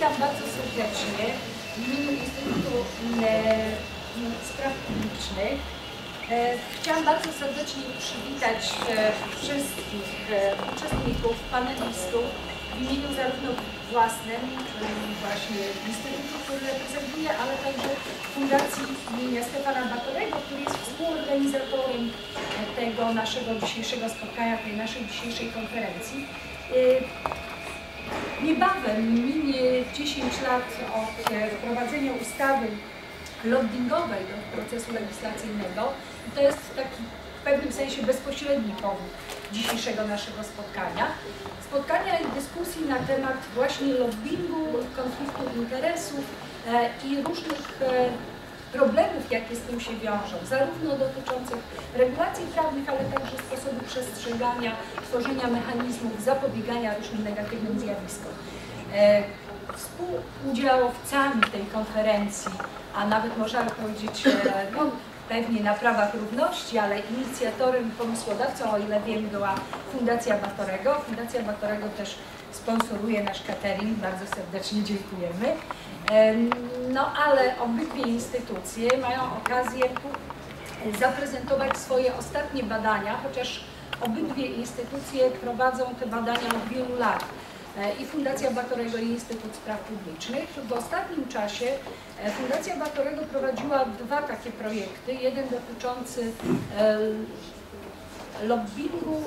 witam bardzo serdecznie w imieniu Instytutu Spraw Publicznych. Chciałam bardzo serdecznie przywitać wszystkich uczestników, panelistów w imieniu zarówno własnym, czyli właśnie Instytutu, który reprezentuję, ale także Fundacji imienia Stefana Batorego, który jest współorganizatorem tego naszego dzisiejszego spotkania, tej naszej dzisiejszej konferencji. Niebawem minie 10 lat od wprowadzenia ustawy lobbingowej do procesu legislacyjnego. To jest taki w pewnym sensie bezpośredni powód dzisiejszego naszego spotkania. Spotkania i dyskusji na temat właśnie lobbingu, konfliktu interesów i różnych problemów, jakie z tym się wiążą, zarówno dotyczących regulacji prawnych, ale także sposobu przestrzegania, tworzenia mechanizmów zapobiegania różnym negatywnym zjawiskom. Współudziałowcami tej konferencji, a nawet można powiedzieć, no, pewnie na prawach równości, ale inicjatorem, pomysłodawcą, o ile wiem, była Fundacja Batorego. Fundacja Batorego też sponsoruje nasz catering, bardzo serdecznie dziękujemy. No ale obydwie instytucje mają okazję zaprezentować swoje ostatnie badania, chociaż obydwie instytucje prowadzą te badania od wielu lat. I Fundacja Batorego i Instytut Spraw Publicznych. W ostatnim czasie Fundacja Batorego prowadziła dwa takie projekty. Jeden dotyczący lobbingu,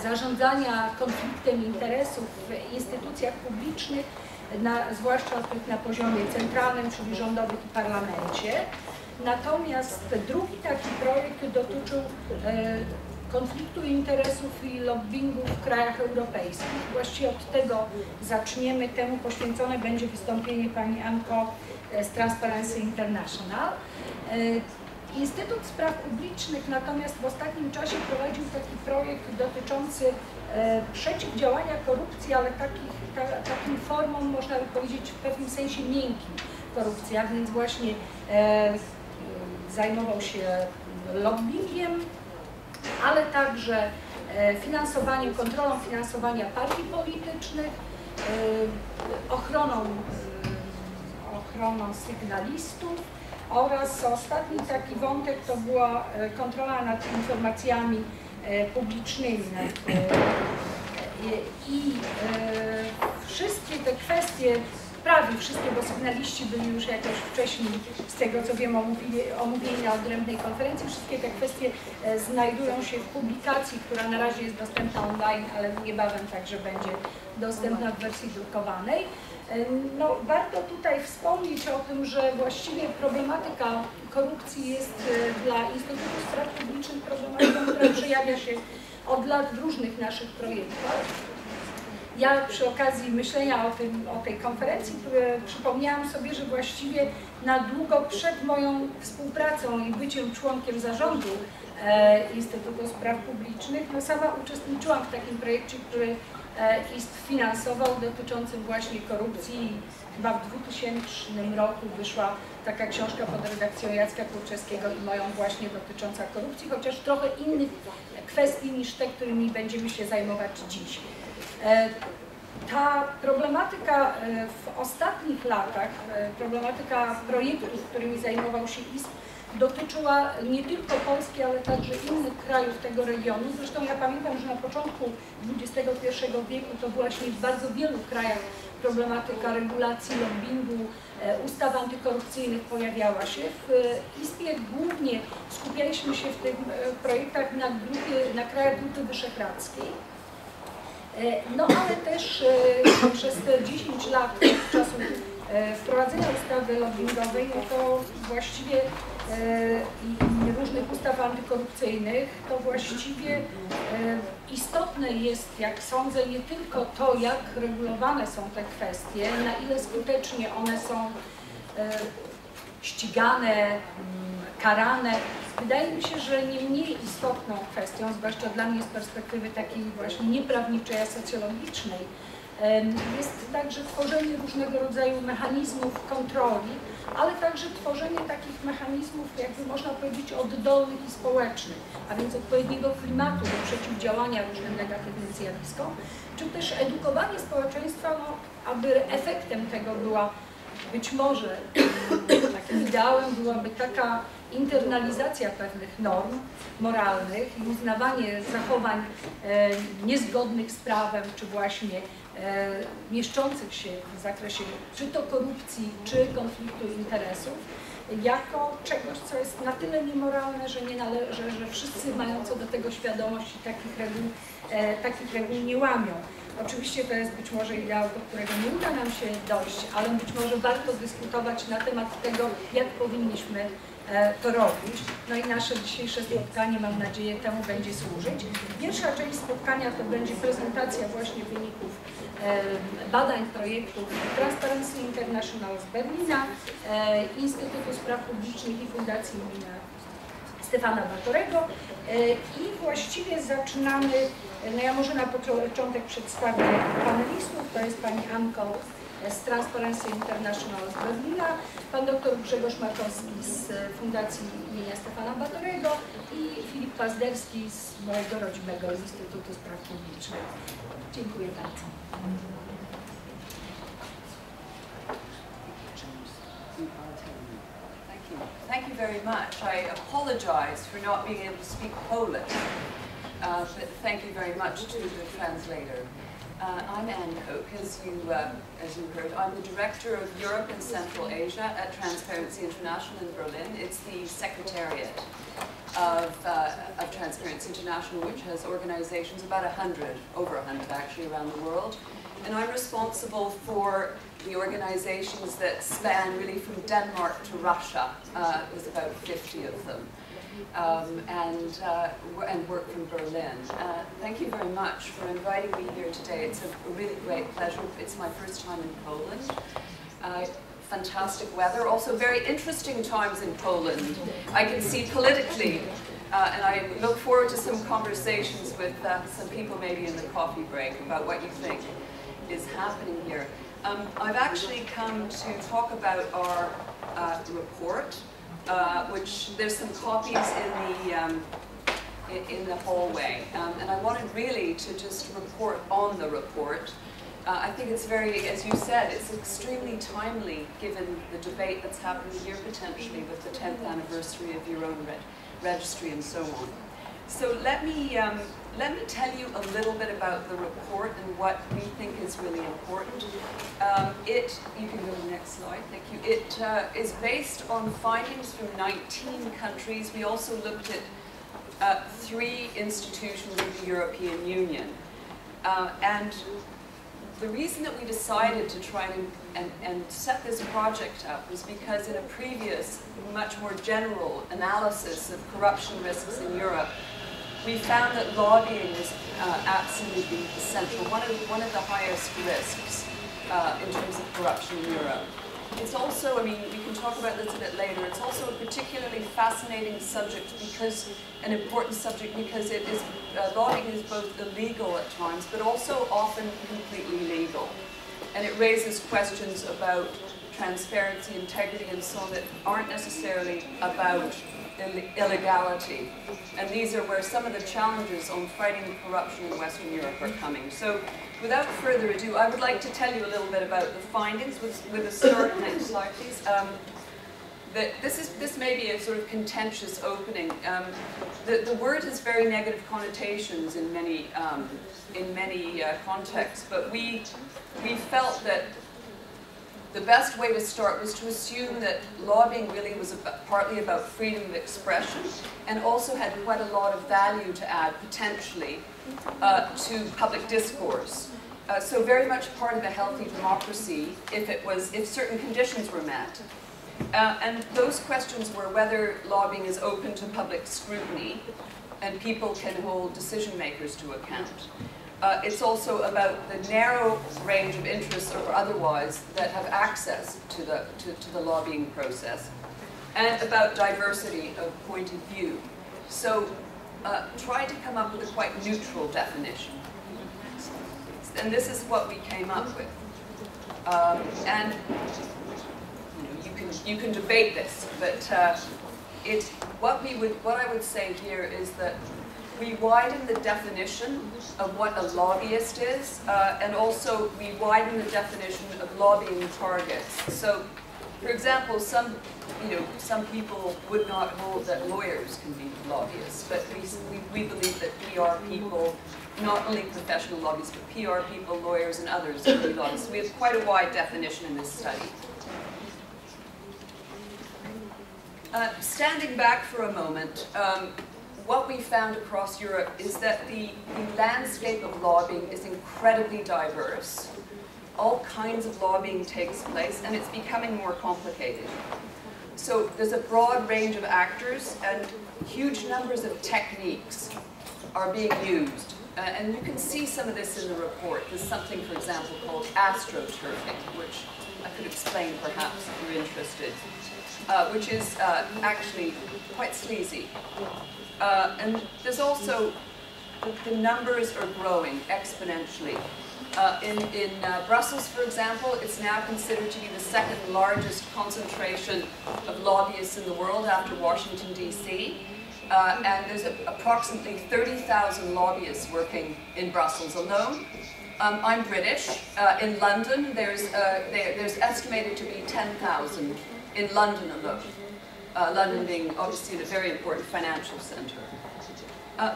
zarządzania konfliktem interesów w instytucjach publicznych, zwłaszcza tych na poziomie centralnym, czyli rządowym i parlamencie. Natomiast drugi taki projekt dotyczył konfliktu interesów i lobbingu w krajach europejskich. Właściwie od tego zaczniemy. Temu poświęcone będzie wystąpienie pani Anne Koch z Transparency International. Instytut Spraw Publicznych natomiast w ostatnim czasie prowadził taki projekt dotyczący przeciwdziałania korupcji, ale takim formą, można by powiedzieć, w pewnym sensie miękkim korupcji, a więc właśnie zajmował się lobbingiem, ale także finansowaniem, kontrolą finansowania partii politycznych, ochroną sygnalistów oraz ostatni taki wątek to była kontrola nad informacjami publicznymi. I wszystkie te kwestie, prawie wszystkie, bo sygnaliści byli już jakoś wcześniej, z tego co wiem, omówieni na odrębnej konferencji. Wszystkie te kwestie znajdują się w publikacji, która na razie jest dostępna online, ale niebawem także będzie dostępna w wersji drukowanej. No, warto tutaj wspomnieć o tym, że właściwie problematyka korupcji jest dla Instytutu Spraw Publicznych problematyką, która przejawia się od lat w różnych naszych projektach. Ja przy okazji myślenia o tej konferencji, przypomniałam sobie, że właściwie na długo przed moją współpracą i byciem członkiem zarządu Instytutu Spraw Publicznych, no sama uczestniczyłam w takim projekcie, który IST finansował, dotyczącym właśnie korupcji. Chyba w 2000 roku wyszła taka książka pod redakcją Jacka Kurczewskiego i moją właśnie dotycząca korupcji, chociaż trochę innych kwestii niż te, którymi będziemy się zajmować dziś. Ta problematyka w ostatnich latach, problematyka projektów, którymi zajmował się ISP, dotyczyła nie tylko Polski, ale także innych krajów tego regionu. Zresztą ja pamiętam, że na początku XXI wieku to właśnie w bardzo wielu krajach problematyka regulacji lobbingu, ustaw antykorupcyjnych pojawiała się. W ISP-ie głównie skupialiśmy się w tych projektach na krajach Grupy Wyszehradzkiej. No ale też przez te 10 lat od czasu wprowadzenia ustawy lobbingowej, no to właściwie i różnych ustaw antykorupcyjnych, to właściwie istotne jest, jak sądzę, nie tylko to, jak regulowane są te kwestie, na ile skutecznie one są ścigane, karane. Wydaje mi się, że nie mniej istotną kwestią, zwłaszcza dla mnie z perspektywy takiej właśnie nieprawniczej, a socjologicznej, Jest także tworzenie różnego rodzaju mechanizmów kontroli, ale także tworzenie takich mechanizmów, jakby można powiedzieć, oddolnych i społecznych, a więc odpowiedniego klimatu do przeciwdziałania różnym negatywnym zjawiskom, czy też edukowanie społeczeństwa, no, aby efektem tego była być może takim ideałem byłaby taka internalizacja pewnych norm moralnych i uznawanie zachowań niezgodnych z prawem, czy właśnie mieszczących się w zakresie czy to korupcji, czy konfliktu interesów, jako czegoś, co jest na tyle niemoralne, że wszyscy mają co do tego świadomość i takich reguł nie łamią. Oczywiście to jest być może ideał, do którego nie uda nam się dojść, ale być może warto dyskutować na temat tego, jak powinniśmy to robić. No i nasze dzisiejsze spotkanie, mam nadzieję, temu będzie służyć. Pierwsza część spotkania to będzie prezentacja właśnie wyników badań projektów Transparency International z Berlina, Instytutu Spraw Publicznych i Fundacji Stefana Batorego i właściwie zaczynamy, no ja może na początek przedstawię panelistów, to jest pani Anne Koch z Transparency International z Berlina, pan doktor Grzegorz Makowski z Fundacji imienia Stefana Batorego i Filip Pazderski z mojego rodzimego Instytutu Spraw Publicznych. Dziękuję bardzo. Thank you very much. I apologize for not being able to speak Polish, but thank you very much to the translator. I'm Anne Koch, as you heard. I'm the director of Europe and Central Asia at Transparency International in Berlin. It's the secretariat of Transparency International, which has organizations, about 100, over 100 actually, around the world. And I'm responsible for the organizations that span really from Denmark to Russia. There's about 50 of them. And work from Berlin. Thank you very much for inviting me here today. It's a really great pleasure. It's my first time in Poland. Fantastic weather, also very interesting times in Poland. I can see politically, and I look forward to some conversations with some people maybe in the coffee break about what you think is happening here. I've actually come to talk about our report, which there's some copies in the hallway, and I wanted really to just report on the report. I think it's very, as you said, it's extremely timely given the debate that's happening here potentially with the 10th anniversary of your own registry and so on. So let me tell you a little bit about the report and what we think is really important. You can go to the next slide, thank you. It is based on findings from 19 countries. We also looked at 3 institutions of the European Union. And the reason that we decided to try and set this project up was because in a previous, much more general analysis of corruption risks in Europe, we found that lobbying was absolutely essential, one of the highest risks in terms of corruption in Europe. It's also, I mean, we can talk about this a bit later, it's also a particularly fascinating subject because, an important subject because it is, lobbying is both illegal at times, but also often completely legal. And it raises questions about transparency, integrity, and so on that aren't necessarily about illegality. And these are where some of the challenges on fighting corruption in Western Europe are coming. So without further ado, I would like to tell you a little bit about the findings with a start. Next slide, please. This may be a sort of contentious opening. The word has very negative connotations in many contexts, but we felt that the best way to start was to assume that lobbying really was partly about freedom of expression and also had quite a lot of value to add, potentially, to public discourse. So very much part of a healthy democracy if certain conditions were met. And those questions were whether lobbying is open to public scrutiny and people can hold decision makers to account. It's also about the narrow range of interests or otherwise that have access to the lobbying process, and about diversity of point of view. So try to come up with a quite neutral definition. And this is what we came up with. And you can debate this, but what I would say here is that we widen the definition of what a lobbyist is, and also we widen the definition of lobbying targets. So, for example, some people would not hold that lawyers can be lobbyists, but we believe that PR people, not only professional lobbyists, but PR people, lawyers, and others can be lobbyists. We have quite a wide definition in this study. Standing back for a moment, what we found across Europe is that the landscape of lobbying is incredibly diverse. All kinds of lobbying takes place, and it's becoming more complicated. So there's a broad range of actors, and huge numbers of techniques are being used. And you can see some of this in the report. There's something, for example, called astroturfing, which I could explain perhaps if you're interested, which is actually quite sleazy. And there's also, the numbers are growing exponentially. In Brussels, for example, it's now considered to be the second largest concentration of lobbyists in the world after Washington, D.C. And there's approximately 30,000 lobbyists working in Brussels alone. I'm British. In London, there's estimated to be 10,000 in London alone. London being obviously a very important financial center.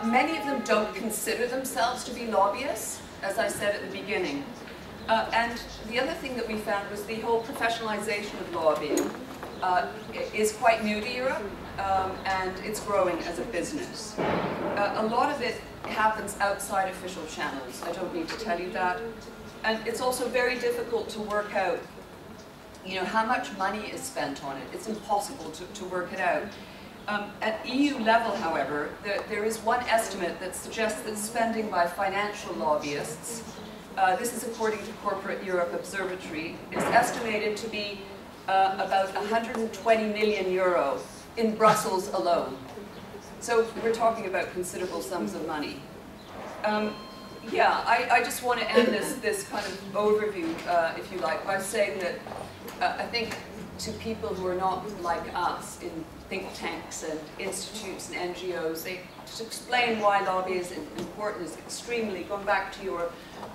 Many of them don't consider themselves to be lobbyists, as I said at the beginning. And the other thing that we found was the whole professionalization of lobbying is quite new to Europe, and it's growing as a business. A lot of it happens outside official channels. I don't need to tell you that. And it's also very difficult to work out, how much money is spent on it. It's impossible to work it out. At EU level, however, there is one estimate that suggests that spending by financial lobbyists, this is according to Corporate Europe Observatory, is estimated to be about 120 million euro in Brussels alone. So we're talking about considerable sums of money. I just want to end this kind of overview, if you like, by saying that I think to people who are not like us in think tanks and institutes and NGOs, to explain why lobby is important is extremely, going back to your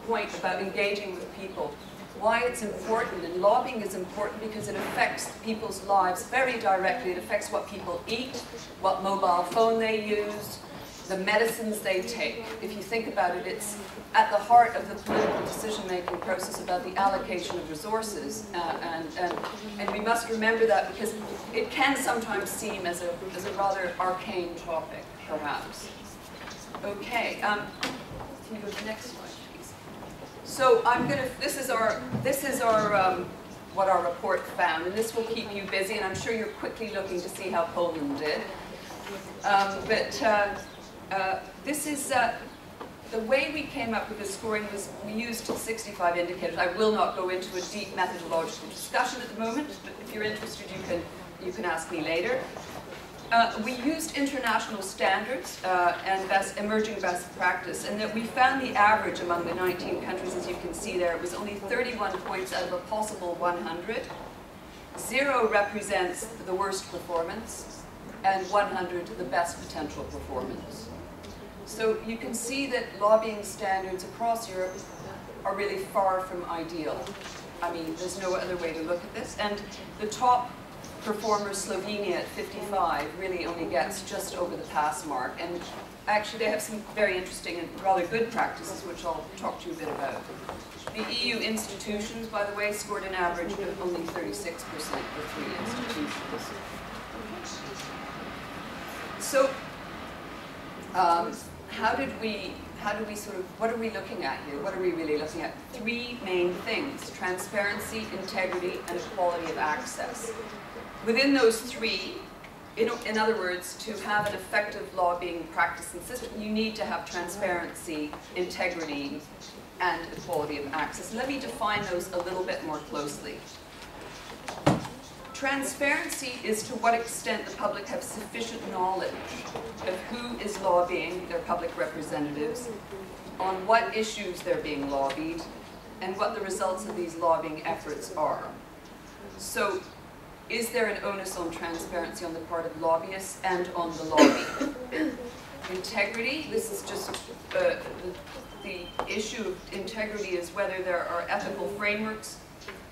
point about engaging with people, why it's important. And lobbying is important because it affects people's lives very directly. It affects what people eat, what mobile phone they use, the medicines they take. If you think about it, it's at the heart of the political decision-making process about the allocation of resources, and we must remember that because it can sometimes seem as a rather arcane topic, perhaps. Okay, can you go to the next slide, please? So this is our what our report found, and this will keep you busy, and I'm sure you're quickly looking to see how Poland did. This is the way we came up with the scoring was we used 65 indicators. I will not go into a deep methodological discussion at the moment, but if you're interested, you can ask me later. We used international standards and emerging best practice, and that we found the average among the 19 countries, as you can see there, it was only 31 points out of a possible 100. 0 represents the worst performance, and 100 the best potential performance. So you can see that lobbying standards across Europe are really far from ideal. I mean, there's no other way to look at this. And the top performer, Slovenia at 55, really only gets just over the pass mark. And actually they have some very interesting and rather good practices, which I'll talk to you a bit about. The EU institutions, by the way, scored an average of only 36% for 3 institutions. So, what are we looking at here? What are we really looking at? 3 main things: transparency, integrity, and equality of access. Within those 3, in other words, to have an effective lobbying practice and system, you need to have transparency, integrity, and equality of access. Let me define those a little bit more closely. Transparency is to what extent the public have sufficient knowledge of who is lobbying, their public representatives, on what issues they're being lobbied and what the results of these lobbying efforts are. So, is there an onus on transparency on the part of lobbyists and on the lobby? Integrity, this is just the issue of integrity is whether there are ethical frameworks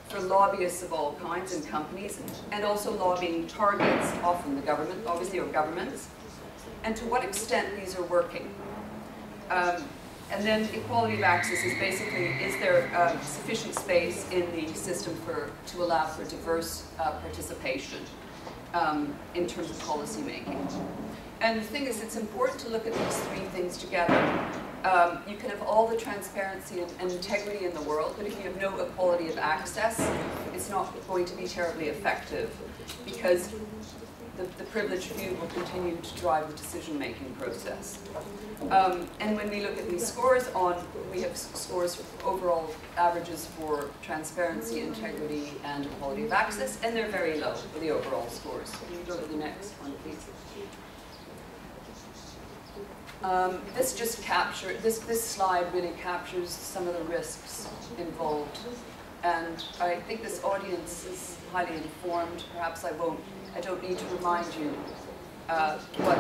for lobbyists of all kinds and companies, and also lobbying targets, often the government, obviously, or governments, and to what extent these are working. And then equality of access is basically, is there sufficient space in the system to allow for diverse participation in terms of policy making. And the thing is, it's important to look at these three things together. You can have all the transparency and integrity in the world, but if you have no equality of access, it's not going to be terribly effective, because the privileged few will continue to drive the decision-making process. And when we look at these scores we have scores for overall averages for transparency, integrity, and equality of access, and they're very low for the overall scores. Can you go to the next one, please? This slide really captures some of the risks involved. And I think this audience is highly informed. Perhaps I don't need to remind you what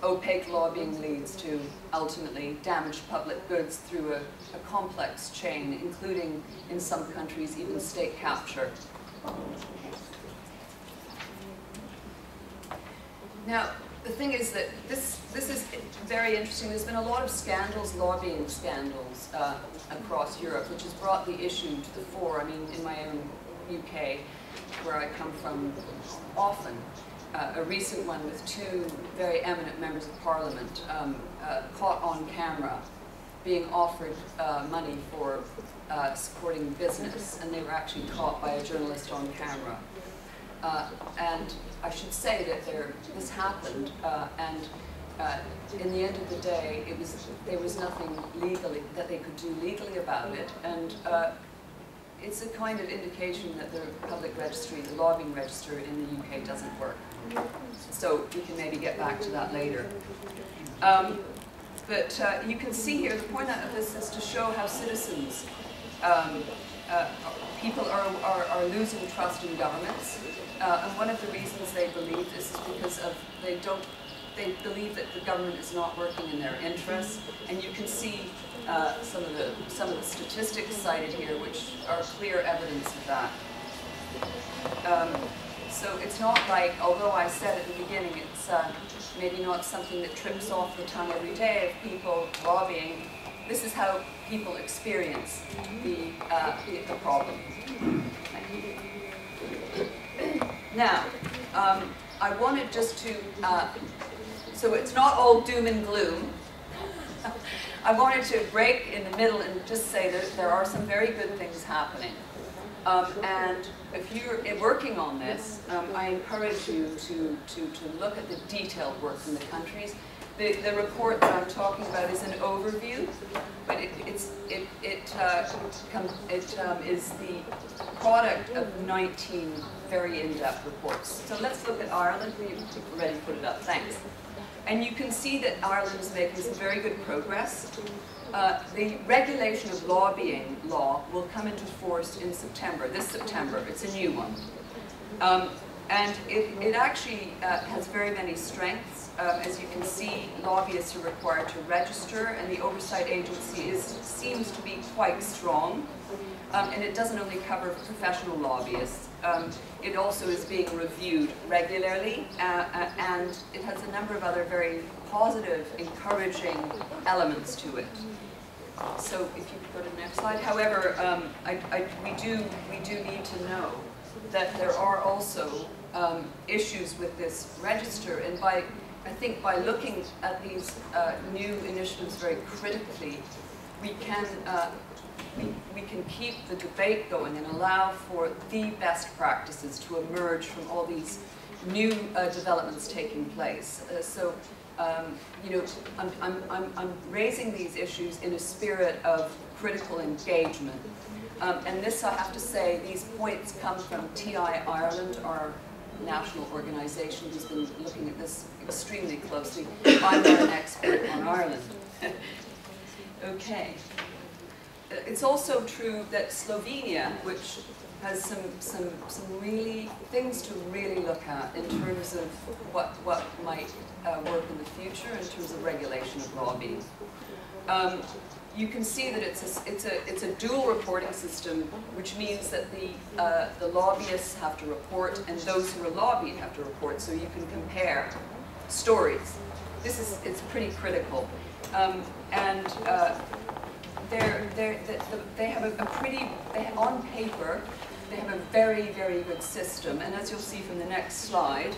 opaque lobbying leads to, ultimately damaged public goods through a complex chain, including, in some countries, even state capture. Now, the thing is that this is very interesting. There's been a lot of scandals, lobbying scandals, across Europe, which has brought the issue to the fore. I mean, in my own UK, where I come from, often. A recent one with two very eminent members of parliament caught on camera being offered money for supporting business, and they were actually caught by a journalist on camera. And I should say that this happened, and in the end of the day, there was nothing legally that they could do legally about it, and it's a kind of indication that the public registry, the lobbying register in the UK doesn't work. So we can maybe get back to that later. But you can see here, the point of this is to show how citizens, people are losing trust in governments. And one of the reasons they believe this is because they believe that the government is not working in their interests. And you can see some of the statistics cited here, which are clear evidence of that. So it's not like, although I said at the beginning, it's maybe not something that trips off the tongue every day of people lobbying. This is how people experience the problem. Now, I wanted just to, so it's not all doom and gloom. I wanted to break in the middle and just say that there are some very good things happening. And if you're working on this, I encourage you to look at the detailed work in the countries. The report that I'm talking about is an overview, but it is the product of 19 very in-depth reports. So let's look at Ireland. We've already put it up. Thanks. And you can see that Ireland is making some very good progress. The regulation of lobbying law will come into force in September, this September. It's a new one. And it actually has very many strengths. As you can see, lobbyists are required to register, and the oversight agency seems to be quite strong. And it doesn't only cover professional lobbyists. It also is being reviewed regularly, and it has a number of other very positive, encouraging elements to it. So if you could go to the next slide. However, we do need to know that there are also issues with this register, and I think by looking at these new initiatives very critically, we can keep the debate going and allow for the best practices to emerge from all these new developments taking place. You know, I'm raising these issues in a spirit of critical engagement. And this, I have to say, these points come from TI Ireland, our national organization who's been looking at this extremely closely. I'm not an expert on Ireland. Okay. It's also true that Slovenia, which has some really things to really look at in terms of what might work in the future in terms of regulation of lobbying. You can see that it's a dual reporting system, which means that the lobbyists have to report and those who are lobbied have to report, so you can compare stories. It's pretty critical, and they have on paper. They have a very, very good system, and as you'll see from the next slide,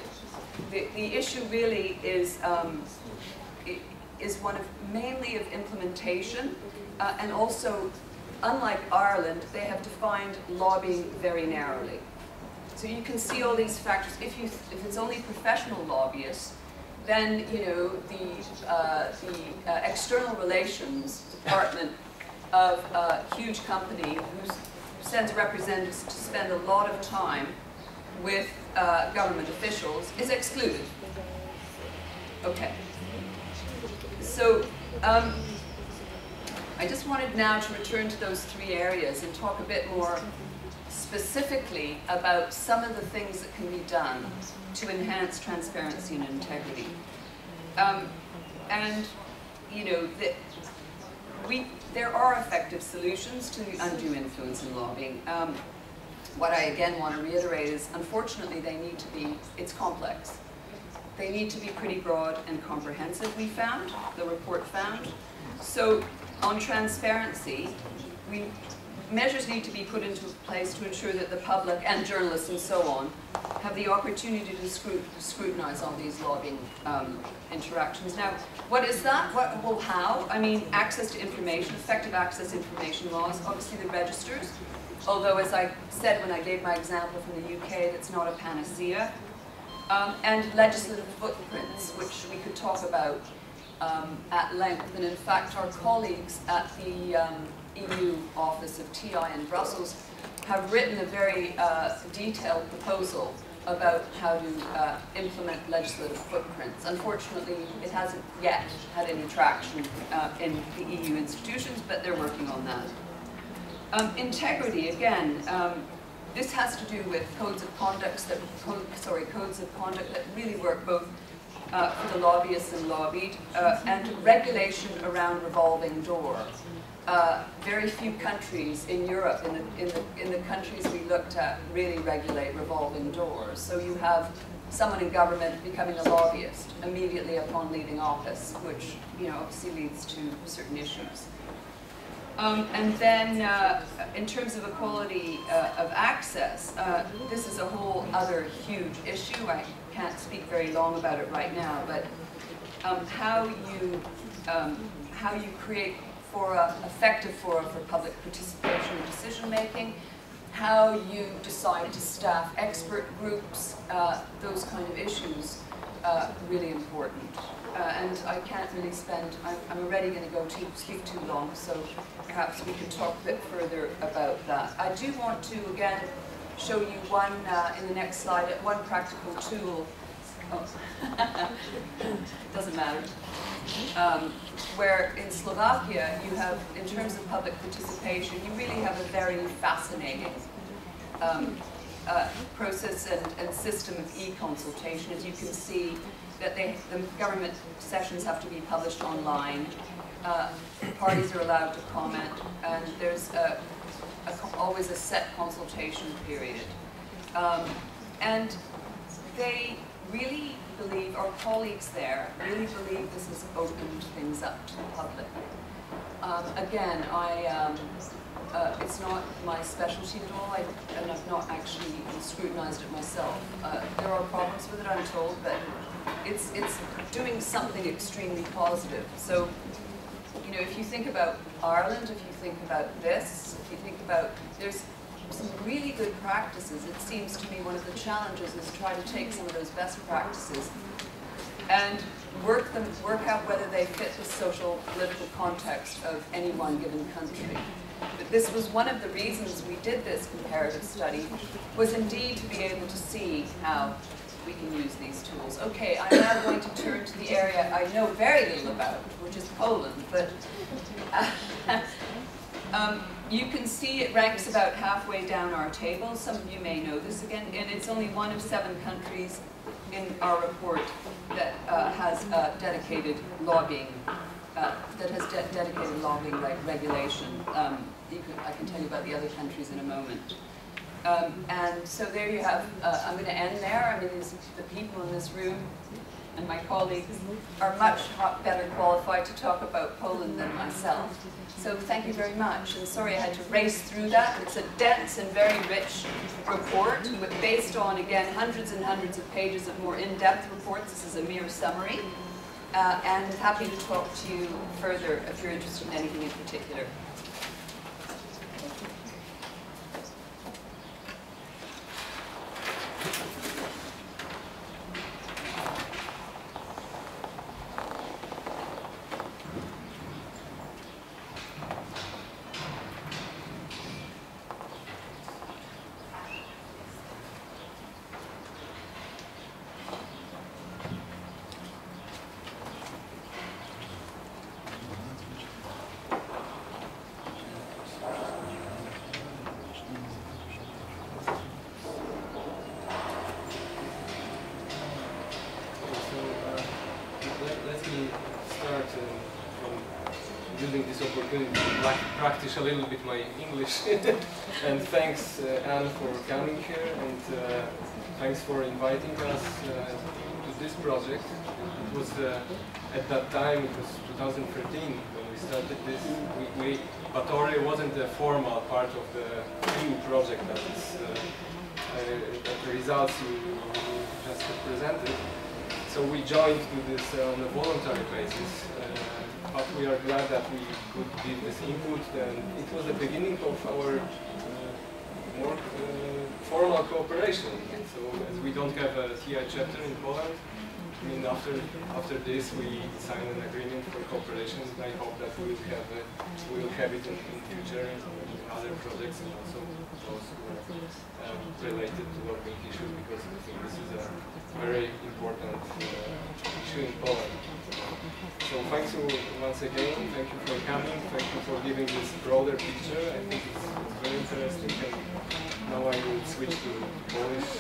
the issue really is one of mainly of implementation, and also, unlike Ireland, they have defined lobbying very narrowly. So you can see all these factors. If it's only professional lobbyists, then the external relations department of a huge company who sends representatives to spend a lot of time with government officials is excluded. Okay. So I just wanted now to return to those three areas and talk a bit more specifically about some of the things that can be done to enhance transparency and integrity. And there are effective solutions to undue influence in lobbying. What I again want to reiterate is, unfortunately, it's complex. They need to be pretty broad and comprehensive, the report found. So on transparency, measures need to be put into place to ensure that the public and journalists and so on have the opportunity to scrutinize all these lobbying interactions. Now, what is that? Well, how? I mean, access to information, effective access to information laws, obviously the registers, although as I said when I gave my example from the UK, that's not a panacea, and legislative footprints, which we could talk about at length. And in fact, our colleagues at the EU Office of TI in Brussels have written a very detailed proposal about how to implement legislative footprints. Unfortunately, it hasn't yet had any traction in the EU institutions, but they're working on that. Integrity, again, this has to do with codes of conduct that really work both for the lobbyists and lobbied, and regulation around revolving door. Very few countries in Europe, in the countries we looked at, really regulate revolving doors. So you have someone in government becoming a lobbyist immediately upon leaving office, which obviously leads to certain issues. And then, in terms of equality of access, this is a whole other huge issue. I can't speak very long about it right now, but how you create effective fora for public participation in decision making, how you decide to staff expert groups, those kind of issues, really important. And I can't really I'm already going to speak too long, so perhaps we can talk a bit further about that. I do want to, again, show you one, in the next slide, one practical tool. Oh. Doesn't matter. Where in Slovakia, you have, in terms of public participation, you really have a very fascinating process and system of e-consultation. As you can see, that the government sessions have to be published online. Parties are allowed to comment, and there's always a set consultation period. And they really believe, our colleagues there really believe this has opened things up to the public. Again, it's not my specialty at all, and I've not actually scrutinized it myself. There are problems with it, I'm told, but it's doing something extremely positive. So, if you think about Ireland, if you think about this, if you think about, there's some really good practices. It seems to me one of the challenges is try to take some of those best practices and work out whether they fit the social, political context of any one given country. But this was one of the reasons we did this comparative study, was indeed to be able to see how we can use these tools. Okay, I'm now going to turn to the area I know very little about, which is Poland, but you can see it ranks about halfway down our table. Some of you may know this again, and it's only one of 7 countries in our report that has dedicated lobbying, lobbying regulation. I can tell you about the other countries in a moment. And so there you have, I'm going to end there. I mean, the people in this room and my colleagues are much better qualified to talk about Poland than myself. So thank you very much. And sorry I had to race through that. It's a dense and very rich report based on, again, hundreds and hundreds of pages of more in-depth reports. This is a mere summary. And happy to talk to you further if you're interested in anything in particular. Using this opportunity to practice a little bit my English. And thanks Anne for coming here, and thanks for inviting us to this project. It was at that time, it was 2013 when we started this. Batorego wasn't a formal part of the EU project that the results you just presented. So we joined to this on a voluntary basis. But we are glad that we could give this input, and it was the beginning of our more formal cooperation. So as we don't have a TI chapter in Poland, I mean, after this we signed an agreement for cooperation, and I hope that we will have it in future in other projects, and also those who are related to lobbing issues, because I think this is a very important issue in Poland. So thank you once again, thank you for coming, thank you for giving this broader picture. I think it's very interesting, and now I will switch to Polish.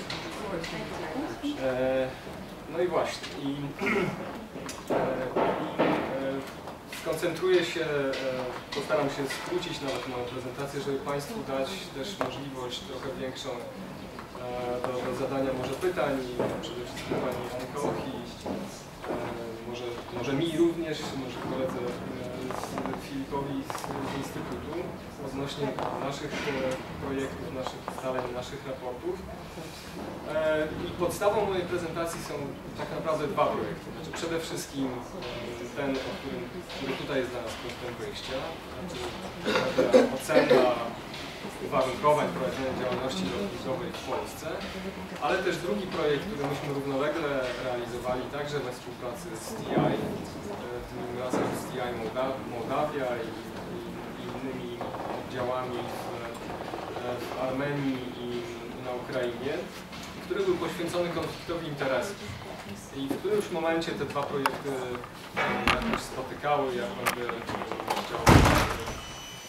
No i właśnie, skoncentruję się, postaram się skrócić nawet moją prezentację, żeby Państwu dać też możliwość trochę większą do zadania może pytań, i przede wszystkim Pani Anne Koch, i może mi również, może koledze Filipowi z Instytutu, odnośnie naszych projektów, naszych ustaleń, naszych raportów. I podstawą mojej prezentacji są tak naprawdę 2 projekty. Znaczy przede wszystkim ten, który tutaj jest dla nas punktem wyjścia, znaczy ocena uwarunkowań prowadzenia działalności lobbingowej w Polsce, ale też drugi projekt, który myśmy równolegle realizowali także we współpracy z TI, tym razem z TI Mołdawia i innymi oddziałami w Armenii i na Ukrainie, który był poświęcony konfliktowi interesów. I w którymś momencie te 2 projekty jakoś spotykały. Ja będę chciał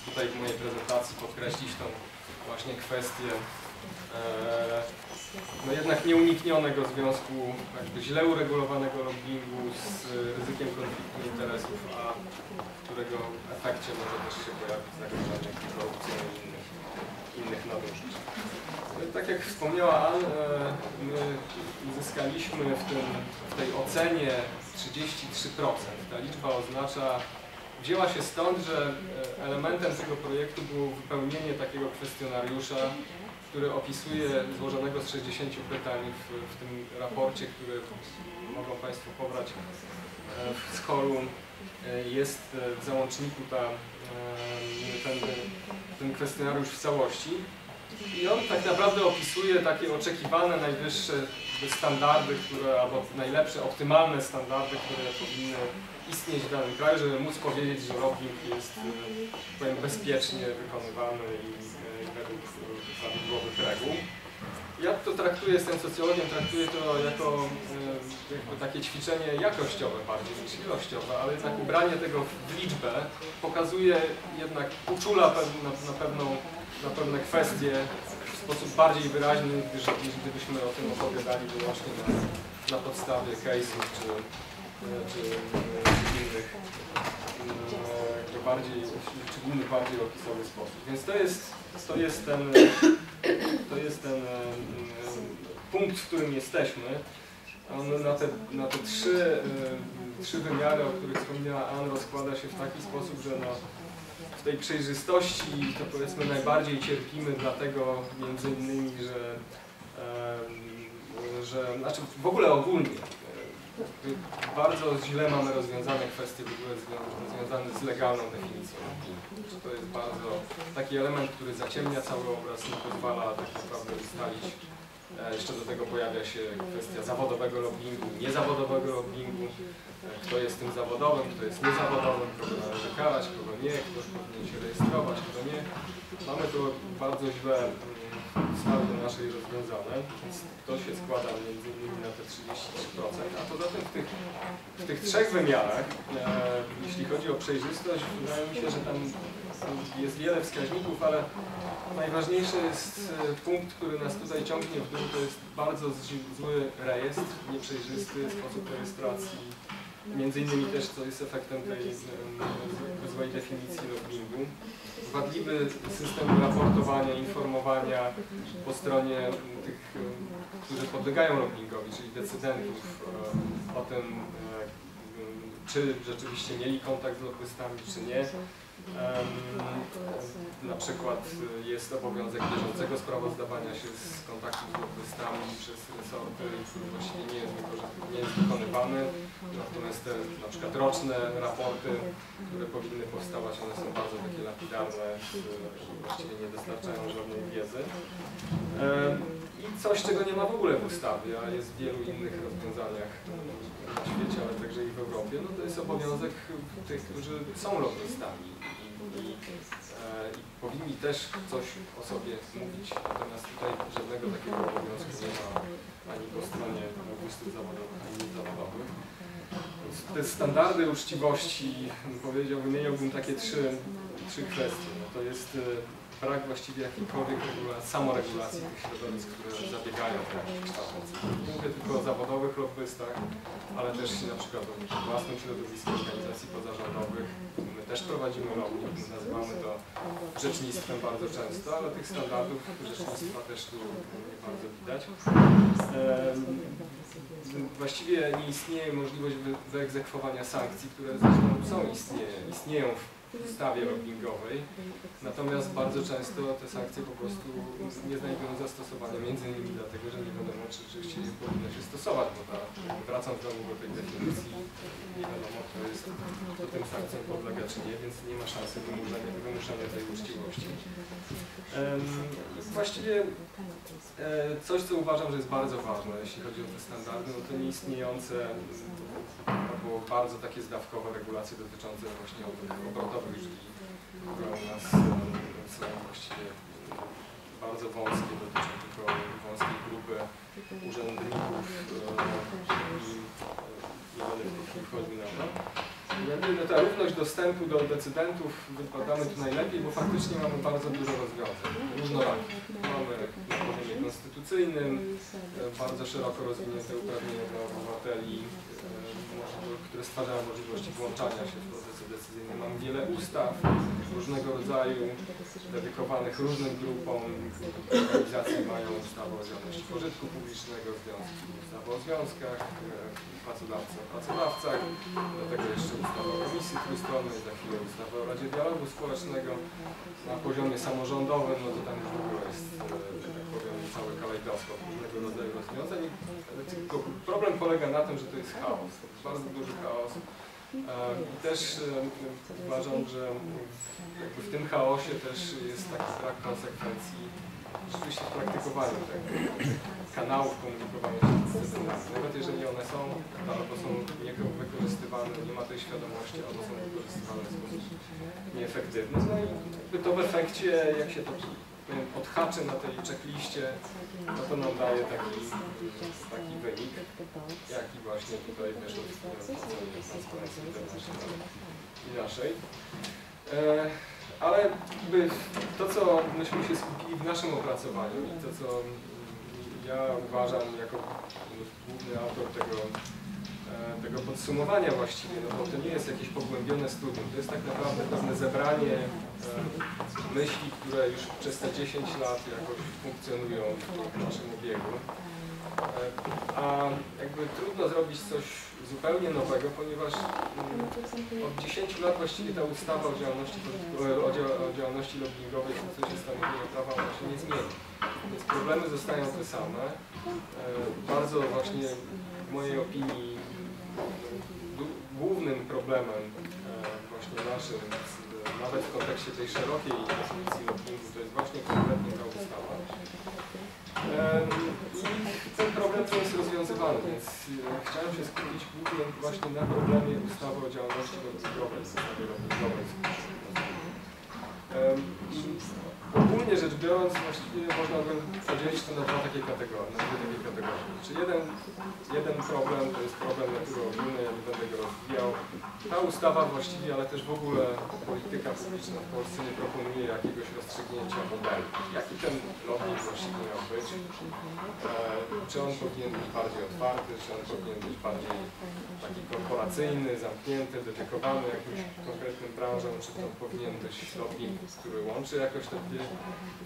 tutaj w mojej prezentacji podkreślić tą właśnie kwestię no jednak nieuniknionego związku jakby źle uregulowanego lobbingu z ryzykiem konfliktu interesów, a którego efekcie może też się pojawić zagrożenie korupcją i innych nadużyć. Tak jak wspomniała Anne, my uzyskaliśmy w tej ocenie 33%. Ta liczba wzięła się stąd, że elementem tego projektu było wypełnienie takiego kwestionariusza, który opisuje, złożonego z 60 pytań w tym raporcie, który mogą Państwo pobrać z choru. Jest w załączniku ten kwestionariusz w całości. I on tak naprawdę opisuje takie oczekiwane najwyższe standardy, albo najlepsze, optymalne standardy, które powinny istnieć w danym kraju, żeby móc powiedzieć, że lobbying jest, powiem, bezpiecznie wykonywany i według prawidłowych reguł. Ja to traktuję, jestem socjologiem, traktuję to jako takie ćwiczenie jakościowe bardziej niż ilościowe, ale jednak ubranie tego w liczbę pokazuje, jednak uczula na pewne kwestie w sposób bardziej wyraźny, niż gdybyśmy o tym opowiadali wyłącznie na podstawie case'ów czy innych bardziej opisowy sposób. Więc to jest ten punkt, w którym jesteśmy. On na te trzy wymiary, o których wspomniała Anne, rozkłada się w taki sposób, że w tej przejrzystości to powiedzmy najbardziej cierpimy, dlatego między innymi, że znaczy w ogóle ogólnie bardzo źle mamy rozwiązane kwestie w ogóle związane z legalną definicją. To jest bardzo taki element, który zaciemnia cały obraz, nie pozwala tak naprawdę ustalić. Jeszcze do tego pojawia się kwestia zawodowego lobbingu, niezawodowego lobbingu. Kto jest tym zawodowym, kto jest niezawodowym, kogo należy karać, kogo nie, kto powinien się rejestrować, kto nie. Mamy to bardzo źle ustawy naszej rozwiązane, więc to się składa między innymi na te 33%, a poza tym w tych trzech wymiarach, jeśli chodzi o przejrzystość, wydaje mi się, że tam jest wiele wskaźników, ale najważniejszy jest punkt, który nas tutaj ciągnie w dół, to jest bardzo zły rejestr, nieprzejrzysty sposób rejestracji, między innymi też, co jest efektem tej złej definicji lobbingu. Wadliwy system raportowania, informowania po stronie tych, którzy podlegają lobbingowi, czyli decydentów, o tym, czy rzeczywiście mieli kontakt z lobbystami, czy nie. Na przykład jest obowiązek bieżącego sprawozdawania się z kontaktów z lobbystami przez resorty, który właściwie nie jest wykonywany. Natomiast te na przykład roczne raporty, które powinny powstawać, one są bardzo takie lapidarne, właściwie nie dostarczają żadnej wiedzy. I coś, czego nie ma w ogóle w ustawie, a jest w wielu innych rozwiązaniach na świecie, ale także i w Europie, no to jest obowiązek tych, którzy są lobbystami i powinni też coś o sobie mówić. Natomiast tutaj żadnego takiego obowiązku nie ma ani po stronie lobbystów zawodowych, ani niezawodowych. Te standardy uczciwości, wymieniłbym takie trzy kwestie. No to jest brak właściwie jakiejkolwiek samoregulacji tych środowisk, które zabiegają o takie kształcenie. Nie mówię tylko o zawodowych lobbystach, ale też na przykład o własnym środowisku organizacji pozarządowych. My też prowadzimy lobbying, nazywamy to rzecznictwem bardzo często, ale tych standardów rzecznictwa też tu nie bardzo widać. Właściwie nie istnieje możliwość wyegzekwowania sankcji, które zresztą istnieją w ustawie lobbingowej, natomiast bardzo często te sankcje po prostu nie znajdują zastosowania, między innymi dlatego, że nie wiadomo, czy rzeczywiście je powinno się stosować, bo wracam znowu do tej definicji, nie wiadomo, kto tym sankcjom podlega, czy nie, więc nie ma szansy wymuszenia tej uczciwości. Właściwie coś, co uważam, że jest bardzo ważne, jeśli chodzi o te standardy, no to nieistniejące albo bardzo takie zdawkowe regulacje dotyczące właśnie obrotowych drzwi, które u nas są właściwie bardzo wąskie, dotyczą tylko wąskiej grupy urzędników i nie będę w tej chwili wchodził na to. Ta równość dostępu do decydentów wypadamy tu najlepiej, bo faktycznie mamy bardzo dużo rozwiązań, różnorakich. Mamy na poziomie konstytucyjnym bardzo szeroko rozwinięte uprawnienia dla obywateli, które stwarzają możliwości włączania się w procesy decyzyjne. Mamy wiele ustaw różnego rodzaju, dedykowanych różnym grupom. Organizacje mają ustawę o działalności pożytku publicznego, związki, ustawę o związkach, pracodawcy o pracodawcach, do tego jeszcze ustawa o komisji trójstronnej, za chwilę ustawa o Radzie Dialogu Społecznego. Na poziomie samorządowym, no to tam już w ogóle jest, tak powiem, cały kalejdoskop różnego rodzaju rozwiązań. Tylko problem polega na tym, że to jest chaos, bardzo duży chaos. I też uważam, że jakby w tym chaosie też jest taki brak konsekwencji rzeczywiście w praktykowaniu tych kanałów komunikowania się z decydentami. Nawet jeżeli one są, albo są wykorzystywane, nie ma tej świadomości, albo są wykorzystywane w sposób nieefektywny. No i to w efekcie, jak się to powiem, odhaczy na tej checkliście, no to nam daje taki wynik, jaki właśnie tutaj wyszło z Transparency International i naszej. Ale to, co myśmy się skupili w naszym opracowaniu i to, co ja uważam jako główny autor tego podsumowania właściwie, no bo to nie jest jakieś pogłębione studium, to jest tak naprawdę pewne zebranie myśli, które już przez te 10 lat jakoś funkcjonują w naszym obiegu. A jakby trudno zrobić coś zupełnie nowego, ponieważ od 10 lat właściwie ta ustawa o działalności lobbingowej w procesie stanowienia prawa ona się nie zmieni. Więc problemy zostają te same. Bardzo właśnie w mojej opinii głównym problemem właśnie naszym, nawet w kontekście tej szerokiej definicji lobbingu, to jest właśnie konkretnie ta ustawa. I ten problem nie jest rozwiązywany, więc chciałem się skupić głównie właśnie na problemie ustawy o działalności lobbingowej, ogólnie rzecz biorąc, właściwie można by podzielić to na dwie takie kategorie. Czyli jeden problem to jest problem natury ogólnej, ja nie będę go rozwijał. Ta ustawa właściwie, ale też w ogóle polityka publiczna w Polsce nie proponuje jakiegoś rozstrzygnięcia modelu. Jaki ten lobbying właściwie miał być? Czy on powinien być bardziej otwarty, czy on powinien być bardziej taki korporacyjny, zamknięty, dedykowany jakimś konkretnym branżom, czy to powinien być lobbying, który łączy jakoś te dwie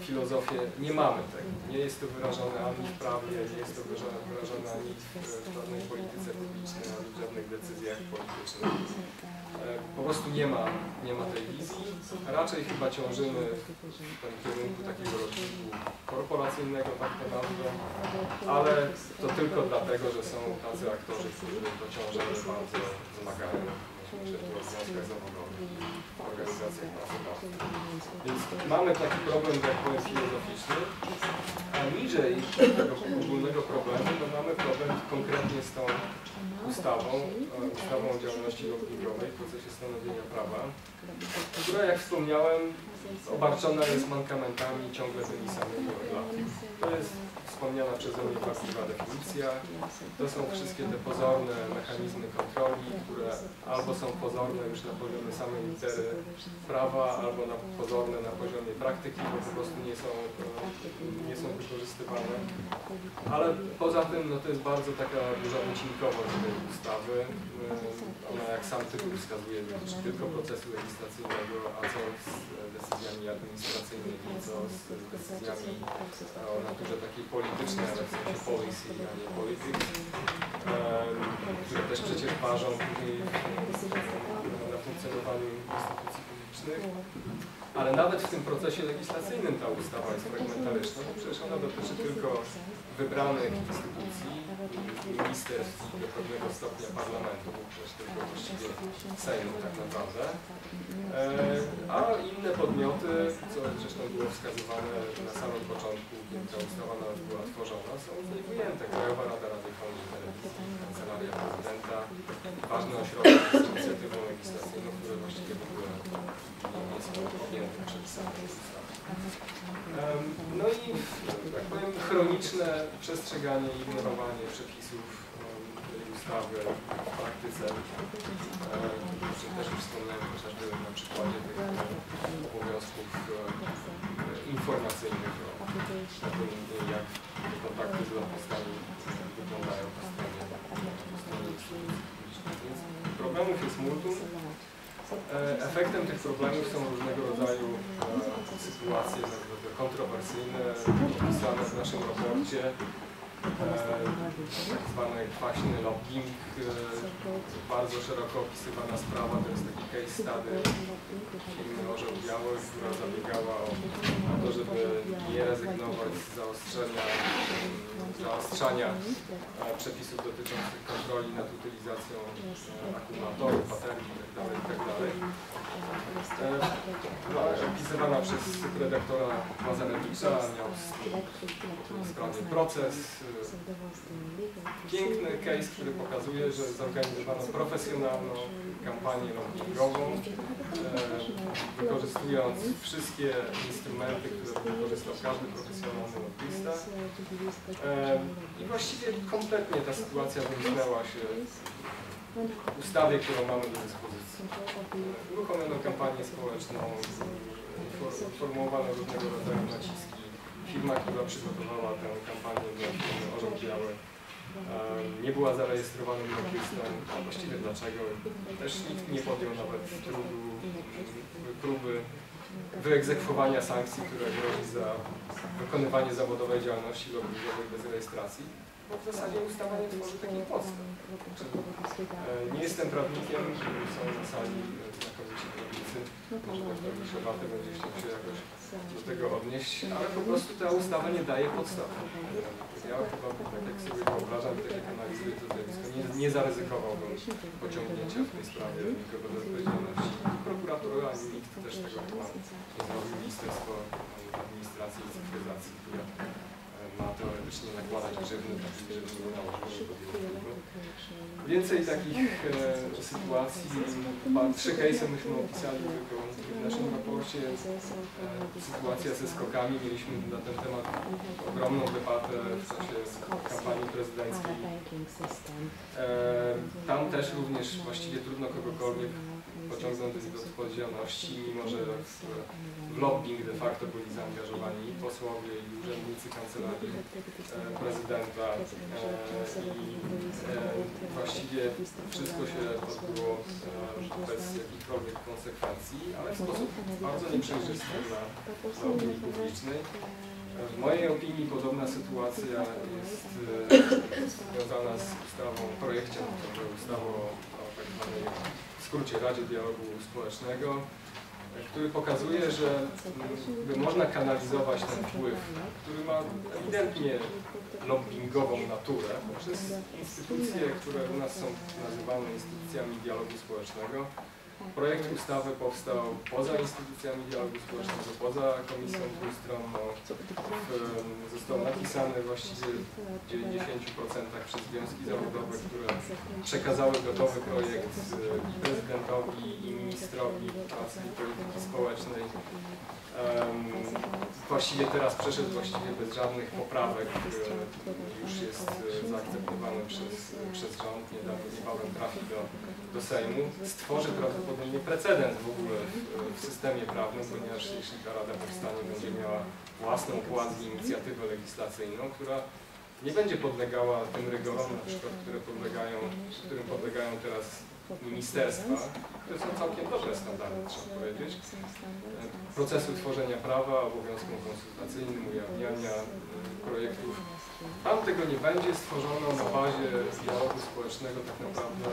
filozofie? Nie mamy tego. Nie jest to wyrażone ani w prawie, nie jest to wyrażone ani w żadnej polityce publicznej, ani w żadnych decyzjach politycznych. Po prostu nie ma tej wizji. Raczej chyba ciążymy w tym kierunku takiego lobbingu korporacyjnego, tak to nazwę, ale to tylko dlatego, że są tacy aktorzy, którzy to ciążenie bardzo wymagają. Myślę tu o związkach zawodowych, organizacjach pracodawców. Więc mamy taki problem, jak powiem, filozoficzny, a niżej tego ogólnego problemu to mamy problem konkretnie z tą ustawą o działalności lobbingowej w procesie stanowienia prawa, która, jak wspomniałem, obarczona jest mankamentami ciągle tymi samymi od lat. To jest wspomniana przeze mnie właściwa definicja. To są wszystkie te pozorne mechanizmy kontroli, które albo są pozorne już na poziomie samej litery prawa, albo pozorne na poziomie praktyki, bo po prostu nie są wykorzystywane. Ale poza tym no, to jest bardzo taka duża wycinkowość tej ustawy. Ona, jak sam tytuł wskazuje, dotyczy tylko procesu legislacyjnego, a co z decyzjami administracyjnymi, co z decyzjami o naturze takiej politycznej, ale w sensie policy, a nie politics, które też przecież ważą później na funkcjonowaniu instytucji publicznych. Ale nawet w tym procesie legislacyjnym ta ustawa jest fragmentaryczna, bo przecież ona dotyczy tylko wybranych instytucji, ministerstw i do pewnego stopnia parlamentu, też tylko właściwie Sejmu tak naprawdę. A inne podmioty, co zresztą było wskazywane na samym początku, kiedy ta ustawa nawet była tworzona, są z niej wyjęte. Krajowa Rada Radiofonii i Telewizji, Kancelaria Prezydenta, ważne ośrodki z inicjatywą legislacyjną, które właściwie w ogóle nie są objęte przepisami tej ustawy. No i, tak powiem, chroniczne przestrzeganie i ignorowanie przepisów tej ustawy w praktyce, o czym też już wspomniałem chociażby na przykładzie tych obowiązków informacyjnych o tym, jak te kontakty z lobbyistami wyglądają po stronie instytucji. Więc problemów jest multum. Efektem tych problemów są różnego rodzaju sytuacje kontrowersyjne, opisane w naszym raporcie, tak zwany kwaśny lobbying, bardzo szeroko opisywana sprawa, to jest taki case study firmy Orzeł Biały, która zabiegała o to, żeby nie rezygnować z zaostrzania przepisów dotyczących kontroli nad utylizacją akumulatorów, baterii itd. Była opisywana przez redaktora Łazarewicza, miał sprawnie proces. Piękny case, który pokazuje, że zorganizowano profesjonalną kampanię lobbyingową, wykorzystując wszystkie instrumenty, które wykorzystał każdy profesjonalny lobbysta. I właściwie kompletnie ta sytuacja wymknęła się w ustawie, którą mamy do dyspozycji. Uruchomiono kampanię społeczną, formułowano różnego rodzaju naciski. Firma, która przygotowała tę kampanię dla firmy Orzeł Biały, nie była zarejestrowanym lobbystą. Właściwie dlaczego? Też nikt nie podjął nawet próby wyegzekwowania sankcji, które grozi za wykonywanie zawodowej działalności lobbingowej bez rejestracji, bo w zasadzie ustawa nie tworzy takich podstaw. Nie jestem prawnikiem, są na sali znakomici prawnicy, może doktor Grzegory będzie chciał się jakoś do tego odnieść, ale po prostu ta ustawa nie daje podstaw. Ja chyba, tak jak sobie wyobrażam, tak jak analizuję to zjawisko, nie zaryzykowałbym pociągnięcia w tej sprawie nikogo do odpowiedzialności. Prokuratura ani nikt też tego chyba nie zrobił. Ministerstwo Administracji i Cyfryzacji, które ma teoretycznie nakładać grzywny, tak grzywny nie nałożyło. Więcej takich sytuacji, 3 case'y myśmy opisali tylko w naszym raporcie. Sytuacja ze skokami, mieliśmy na ten temat ogromną debatę w czasie kampanii prezydenckiej. Tam też również właściwie trudno kogokolwiek pociągnąć do odpowiedzialności, mimo że w lobbying de facto byli zaangażowani i posłowie, i urzędnicy kancelarii prezydenta i właściwie wszystko się odbyło bez jakichkolwiek konsekwencji, ale w sposób bardzo nieprzejrzysty dla opinii publicznej. W mojej opinii podobna sytuacja jest związana z projektem ustawy o tak zwanej w skrócie Radzie Dialogu Społecznego, który pokazuje, że można kanalizować ten wpływ, który ma ewidentnie lobbyingową naturę, przez instytucje, które u nas są nazywane instytucjami dialogu społecznego. Projekt ustawy powstał poza instytucjami dialogu społecznego, poza Komisją Dwustronną. Został napisany właściwie w 90% przez związki zawodowe, które przekazały gotowy projekt i prezydentowi, i ministrowi pracy i polityki społecznej. Właściwie teraz przeszedł bez żadnych poprawek, już jest zaakceptowany przez rząd, niebawem trafi do Sejmu. Stworzy prawdopodobnie precedens w ogóle w systemie prawnym, ponieważ jeśli ta Rada powstanie, będzie miała własną quasi-inicjatywę legislacyjną, która nie będzie podlegała tym rygorom, na przykład, którym podlegają teraz ministerstwa, które są całkiem dobre standardy, trzeba powiedzieć, procesu tworzenia prawa, obowiązkom konsultacyjnym, ujawniania projektów. Tam tego nie będzie, stworzono na bazie dialogu społecznego tak naprawdę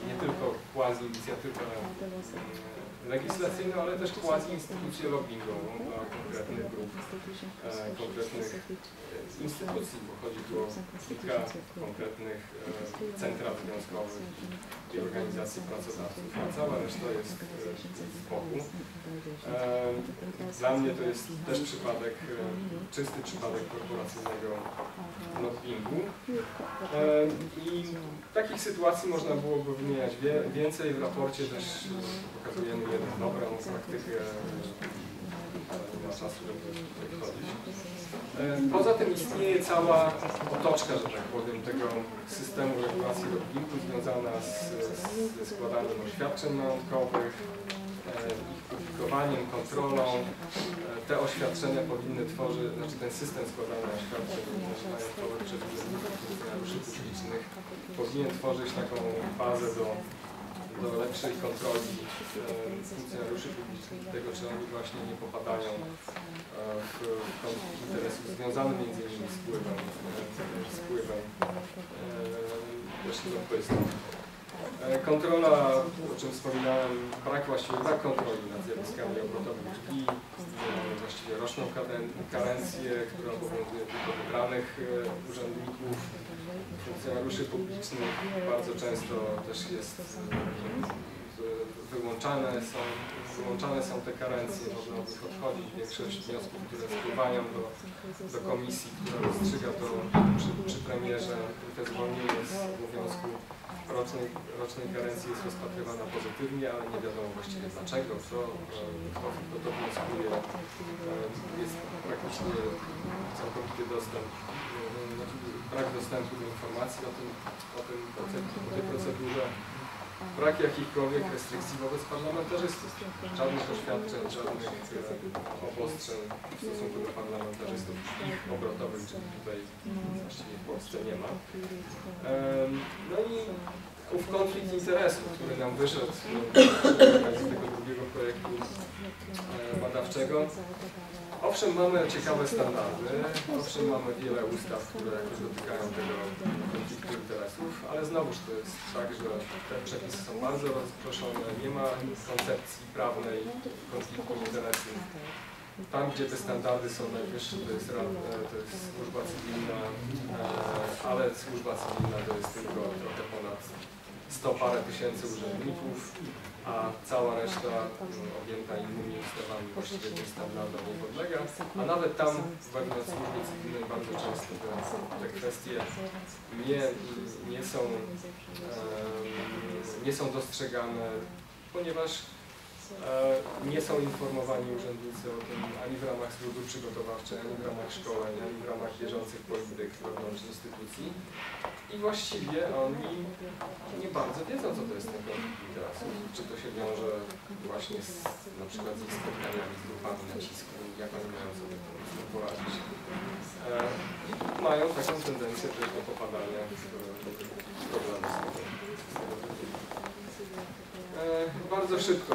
nie tylko quasi-inicjatywę legislacyjną, ale też quasi-instytucję lobbyingową dla konkretnych grup, konkretnych instytucji, bo chodzi tu o kilka konkretnych centrach związkowych i organizacji pracodawców, a cała reszta jest z boku. Dla mnie to jest też przypadek, czysty przypadek korporacyjnego lobbingu. I takich sytuacji można byłoby wymieniać więcej. W raporcie też pokazujemy jedną dobrą praktykę, nie ma czasu, żeby wchodzić. Poza tym istnieje cała otoczka, że tak powiem, tego systemu regulacji lobbingu związana ze składaniem oświadczeń majątkowych, ich publikowaniem, kontrolą. Te oświadczenia powinny tworzyć, ten system składania oświadczeń majątkowych przez funkcjonariuszy publicznych powinien tworzyć taką bazę do lepszej kontroli funkcjonariuszy publicznych i tego, czy oni właśnie nie popadają w konflikt interesów związany między innymi z wpływem też lobbystów. Kontrola, o czym wspominałem, brak kontroli nad zjawiskami obrotowych drzwi, właściwie roczną karencję, która obowiązuje tylko wybranych urzędników, funkcjonariuszy publicznych. Bardzo często też jest wyłączane są te karencje, można od nich odchodzić. Większość wniosków, które wpływają do komisji, która rozstrzyga to przy premierze, te zwolnienie z obowiązku rocznej karencji jest rozpatrywana pozytywnie, ale nie wiadomo właściwie dlaczego, kto to wnioskuje. Jest praktycznie całkowity dostęp, brak dostępu do informacji o tej procedurze, brak jakichkolwiek restrykcji wobec parlamentarzystów, żadnych oświadczeń, żadnych obostrzeń w stosunku do parlamentarzystów, ich obrotowych, czyli tutaj właściwie w Polsce nie ma. No i ów konflikt interesów, który nam wyszedł z tego drugiego projektu badawczego. Owszem, mamy ciekawe standardy, owszem, mamy wiele ustaw, które jakoś dotykają tego konfliktu interesów, ale znowuż to jest tak, że te przepisy są bardzo rozproszone, nie ma koncepcji prawnej konfliktu interesów. Tam, gdzie te standardy są najwyższe, to jest służba cywilna, ale służba cywilna to jest tylko trochę ponad 100 parę tysięcy urzędników, a cała reszta objęta innymi ustawami właściwie tym standardom nie podlega, a nawet tam wewnątrz służby cywilnej bardzo często te kwestie nie są dostrzegane, ponieważ nie są informowani urzędnicy o tym ani w ramach służby przygotowawczej, ani w ramach szkoleń, ani w ramach bieżących polityk wewnątrz instytucji. I właściwie oni nie bardzo wiedzą, co to jest ten konflikt interesów. Czy to się wiąże właśnie na przykład z ich spotkaniami z grupami nacisku, jak oni mają sobie z tym poradzić. Mają taką tendencję też do popadania w problemy z tego. Bardzo szybko,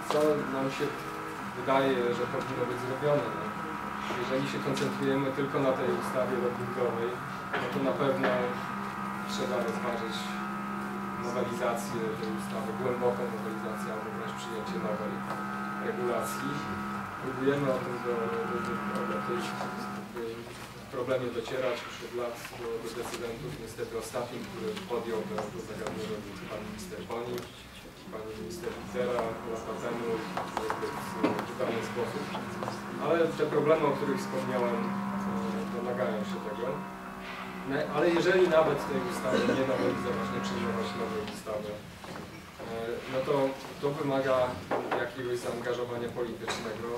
co nam się wydaje, że powinno być zrobione. No. Jeżeli się koncentrujemy tylko na tej ustawie lobbingowej, no to na pewno trzeba rozważyć nowelizację tej ustawy, głęboką nowelizację, albo wręcz przyjęcie nowej regulacji. Próbujemy o tym problemie docierać już od lat do decydentów. Niestety ostatnim, który podjął to zagadnienie, był pan minister Boni, pani minister Litera lata temu w udany sposób. Ale te problemy, o których wspomniałem, domagają się tego. Ale jeżeli nawet tej ustawy nie nowelizować, nie przyjmować nowej ustawy, no to wymaga jakiegoś zaangażowania politycznego,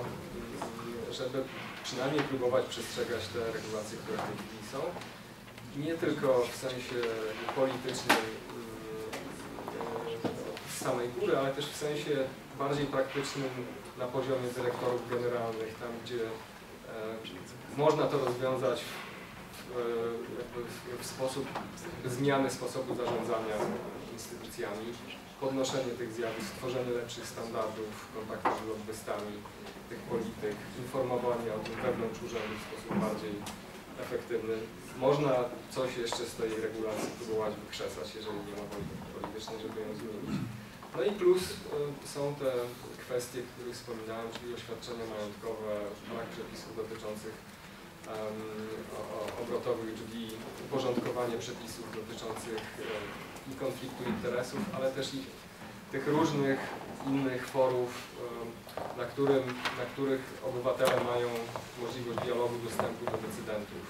żeby przynajmniej próbować przestrzegać te regulacje, które w tej chwili są. Nie tylko w sensie politycznym z samej góry, ale też w sensie bardziej praktycznym na poziomie dyrektorów generalnych, tam gdzie można to rozwiązać w sposób zmiany sposobu zarządzania instytucjami, podnoszenie tych zjawisk, tworzenie lepszych standardów, kontaktu z lobbystami, tych polityk, informowanie o tym wewnątrz urzędu w sposób bardziej efektywny. Można coś jeszcze z tej regulacji próbować wykrzesać, jeżeli nie ma woli politycznej, żeby ją zmienić. No i plus są te kwestie, o których wspominałem, czyli oświadczenia majątkowe, brak przepisów dotyczących obrotowych drzwi, uporządkowanie przepisów dotyczących i konfliktu interesów, ale też i tych różnych innych forów, na których obywatele mają możliwość dialogu, dostępu do decydentów.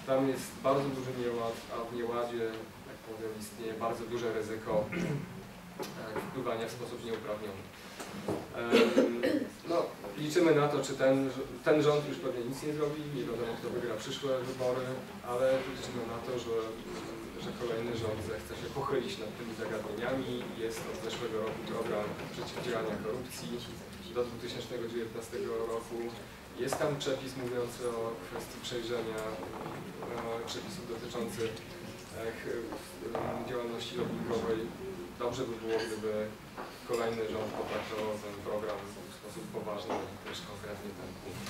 Tam jest bardzo duży nieład, a w nieładzie, jak powiem, istnieje bardzo duże ryzyko wpływania w sposób nieuprawniony. No, liczymy na to, czy ten rząd już pewnie nic nie zrobi, nie wiadomo, kto wygra przyszłe wybory, ale liczymy na to, że kolejny rząd zechce się pochylić nad tymi zagadnieniami. Jest od zeszłego roku program przeciwdziałania korupcji do 2019 roku. Jest tam przepis mówiący o kwestii przejrzenia przepisów dotyczących działalności lobbingowej. Dobrze by było, gdyby kolejny rząd potraktował ten program w sposób poważny i też konkretnie ten punkt